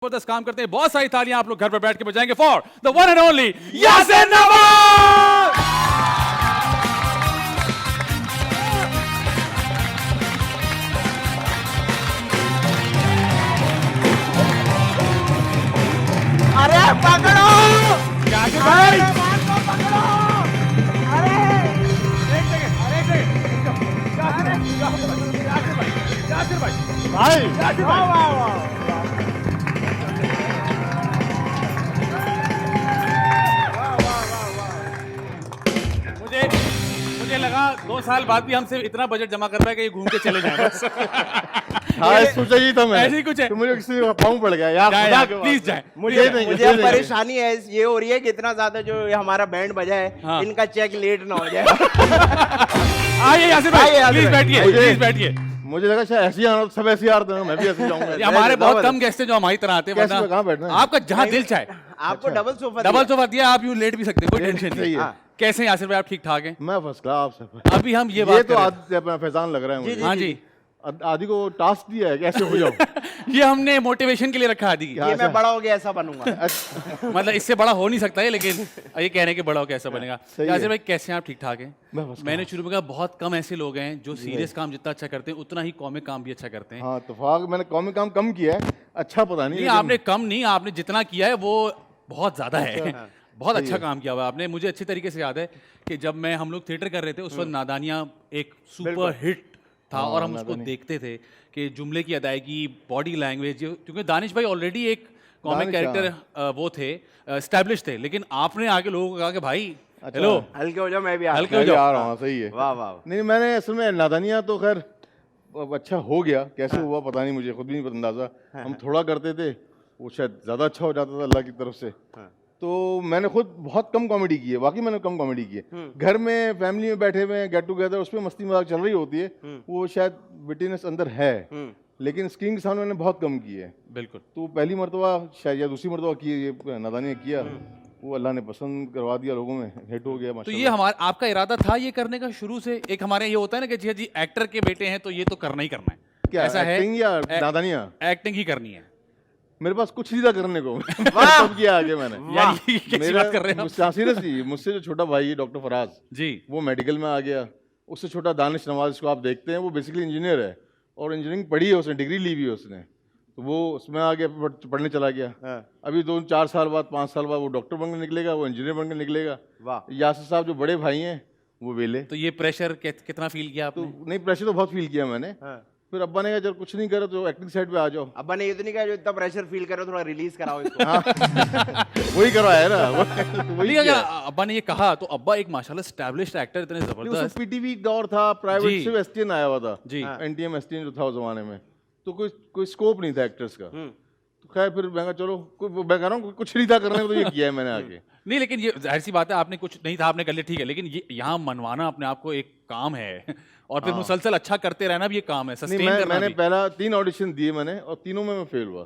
जबरदस्त काम करते हैं। बहुत सारी तालियां आप लोग घर पर बैठ के बजाएंगे for the one and only Yasir Nawaz. अरे पकड़ो यासिर भाई, पकड़ो। अरे एक सेकंड, यासिर भाई, वाह वाह वाह। मुझे लगा 2 साल बाद भी हमसे इतना बजट जमा कर पाए कि ये घूम के चले जाए बस। हाँ सोचा ही था मैं। ऐसे ही कुछ है। तो मुझे किसी का पाँव पड़ गया यार, जाए खुदा यार, के प्लीज वास्ते। जाए। मुझे मुझे अब परेशानी है ये हो रही है कि इतना ज्यादा जो ये हमारा बैंड बजा है हाँ। इनका चेक लेट ना हो जाए। आइए यासिर भाई, आइए, यासिर प्लीज भाई। बैठिए, मुझे- प्लीज बैठिए। मुझे लगा शायद ऐसे ही आना, सब ऐसे ही आ रहे हैं, मैं भी ऐसे ही जाऊंगा। ये हमारे बहुत कम गेस्ट हैं जो हमारी तरह आते हैं, कैसे वरना कहाँ बैठना है? आपका जहाँ दिल चाहे आपको डबल सोफा डबल सोफा दिया, आप यूं लेट भी सकते हैं, कोई ये टेंशन सही नहीं। है। हाँ। कैसे हैं यासिर भाई, आप ठीक ठाक हैं? मैं फर्स्ट क्लास से। अभी हम ये ये बात तो कर रहे आदि अपना फैजान लग रहा है जी, मुझे। हैं। हाँ जी, आदि को टास्क दिया है कैसे हो जाओ। ये हमने मोटिवेशन के लिए रखा आदि की। क्या? ये मैं बड़ा हो गया ऐसा बनूंगा। मतलब इससे बड़ा हो नहीं सकता है, लेकिन ये कह रहे हैं कि बड़ा हो कैसा बनेगा। सही यासिर है। भाई कैसे हैं आप, ठीक ठाक हैं? मैं फर्स्ट मैंने शुरू में कहा बहुत कम ऐसे लोग हैं जो सीरियस काम जितना अच्छा करते हैं उतना ही कॉमिक काम भी अच्छा करते हैं। हाँ इत्तेफाक, मैंने कॉमिक काम कम किया है, अच्छा पता नहीं नहीं, लेकिन- आपने कम नहीं, आपने जितना किया है वो बहुत ज्यादा है। बहुत सही अच्छा है। काम किया हुआ है आपने। मुझे अच्छी तरीके से याद है कि जब हम लोग थिएटर कर रहे थे उस वक्त नादानियाँ एक सुपर हिट था हाँ, और हम उसको नादानी। देखते थे कि जुमले की अदायगी, बॉडी लैंग्वेज, क्योंकि दानिश भाई ऑलरेडी एक कॉमिक दानिश, कैरेक्टर वो थे, एस्टैब्लिश थे, लेकिन आपने आगे लोगों को कहा कि भाई अच्छा। हेलो हल्के हो जाओ मैं भी आ हल्के रहा हो मैं भी जाओ। आ रहा हूँ, सही है। हूं। वाह वाह। नहीं मैंने असल में नादानिया तो खैर अब अच्छा हो गया, कैसे हुआ पता नहीं, मुझे खुद भी नहीं अंदाजा। हम थोड़ा करते थे, वो शायद ज़्यादा अच्छा हो जाता था अल्लाह की तरफ से। तो मैंने खुद बहुत कम कॉमेडी की है, वाकई मैंने कम कॉमेडी की है। घर में फैमिली में बैठे हुए गेट टुगेदर, उसमें मस्ती मजाक चल रही होती है, वो शायद विटिनेस अंदर है, लेकिन स्क्रीन के सामने मैंने बहुत कम की है। बिल्कुल। तो पहली मरतबा शायद या दूसरी मरतबा की ये नादानिया किया, वो अल्लाह ने पसंद करवा दिया, लोगों में हिट हो गया तो माशाल्लाह। ये हमारा आपका इरादा था ये करने का शुरू से? एक हमारे ये होता है ना कि जी जी एक्टर के बेटे हैं तो ये तो करना ही करना है, क्या ऐसा है? एक्टिंग या नादानिया? एक्टिंग ही करनी है। मेरे पास कुछ नहीं था करने को। सब किया आगे मैंने। यार ये कैसी बात कर रहे हैं आप? सीरियसली मुझसे जो छोटा भाई है डॉक्टर फराज, जी, वो मेडिकल में आ गया। उससे छोटा दानिश नवाज, जिसको आप देखते हैं, वो बेसिकली इंजीनियर है और इंजीनियरिंग पढ़ी है उसने, डिग्री ली हुई है उसने, तो वो उसमें आ गया, पढ़ने चला गया। अभी 2-4 साल बाद, 5 साल बाद वो डॉक्टर बनकर निकलेगा, वो इंजीनियर बनकर निकलेगा। वाह। यासिर साहब जो बड़े भाई हैं वो वेले। तो ये प्रेशर कितना फील किया तो आपने? नहीं, प्रेशर तो बहुत फील किया मैंने। फिर अब्बा ने कहा जब कुछ नहीं करो तो एक्टिंग साइड पे आ जाओ। अब्बा ने ये तो नहीं कहा जो इतना प्रेशर फील करो थोड़ा रिलीज कराओ इसको। वही करवाया ना वही नहीं, अगर किया। अब्बा ने ये कहा तो अब्बा एक माशाल्लाह एस्टैब्लिश्ड एक्टर, इतने नहीं, जबरदस्त। उसमें पीटीवी दौर था, प्राइवेट जी। सिर्फ एसटीएन आया हुआ था जी। एनटीएम एसटीएन जो था उस जमाने में, तो कोई स्कोप नहीं था एक्टर्स का। तो खैर फिर मैं कहा चलो, मैं कह रहा हूँ कुछ नहीं था करने को, तो ये किया है मैंने आगे। नहीं, लेकिन ये जाहिर सी बात है, आपने कुछ नहीं था आपने कर लिया, ठीक है, लेकिन ये यहाँ मनवाना अपने आप को एक काम है और फिर मुसलसल अच्छा करते रहना भी एक काम है, नहीं, सस्टेन करना मैंने भी। पहला 3 ऑडिशन दिए मैंने, और तीनों में मैं फेल हुआ।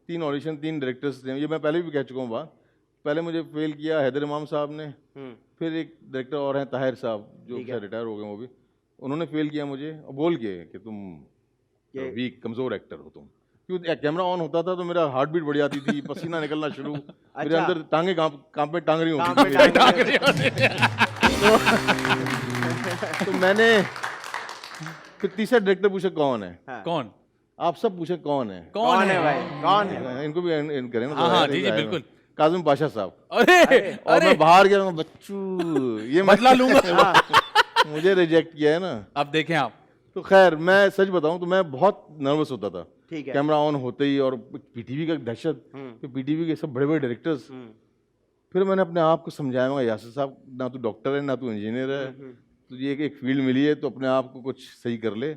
3 ऑडिशन 3 डायरेक्टर्स ने, ये मैं पहले भी कह चुका हूँ बात। पहले मुझे फेल किया हैदर इमाम साहब ने, फिर एक डायरेक्टर और हैं ताहिर साहब जो रिटायर हो गए, वो भी उन्होंने फेल किया मुझे और बोल के कि तुम वीक कमजोर एक्टर हो तुम। क्यों कैमरा ऑन होता था तो मेरा हार्ट बीट बढ़ जाती थी, पसीना निकलना शुरू, मेरे अंदर टांगे कांपे टांग रही होती थी। तो मैंने फिर तीसरा डायरेक्टर पूछा कौन है, कौन? आप सब पूछे कौन है, कौन है भाई, कौन है? इनको भी करें ना। हाँ, हाँ, जी, जी, बिल्कुल। काजिम पाशा साहब। अरे और मैं बाहर गया, मैं बच्चू ये बदला लूंगा। मुझे रिजेक्ट किया है ना। अब देखें आप, तो खैर मैं सच बताऊं तो मैं बहुत नर्वस होता था, ठीक है। कैमरा ऑन होते ही, और पीटीवी का दहशत, पीटीवी के सब बड़े बड़े डायरेक्टर्स। फिर मैंने अपने आप को समझाया, मैं यासिर साहब ना तू डॉक्टर है ना तू इंजीनियर है, तुझे एक फील्ड मिली है तो अपने आप को कुछ सही कर ले।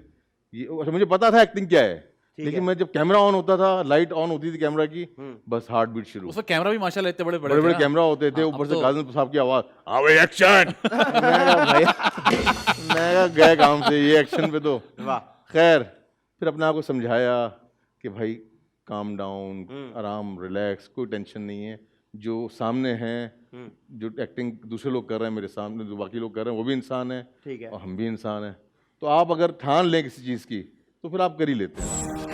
ये अच्छा, मुझे पता था एक्टिंग क्या है, लेकिन मैं जब कैमरा ऑन होता था, लाइट ऑन होती थी कैमरा की, बस हार्ट बीट शुरू। उसमें कैमरा भी माशाल्लाह इतने बड़े बड़े बड़े थे कैमरा होते थे, हाँ, ऊपर अब से तो- काजिम साहब की आवाज, हाँ भाई एक्शन। मैं कहा गए काम से, ये एक्शन पे तो। वाह। खैर फिर अपने आप को समझाया कि भाई काम डाउन, आराम, रिलैक्स, कोई टेंशन नहीं है। जो सामने हैं, जो एक्टिंग दूसरे लोग कर रहे हैं मेरे सामने, जो बाकी लोग कर रहे हैं वो भी इंसान है, ठीक है। और हम भी इंसान हैं। तो आप अगर ठान लें किसी चीज़ की तो फिर आप कर ही लेते हैं।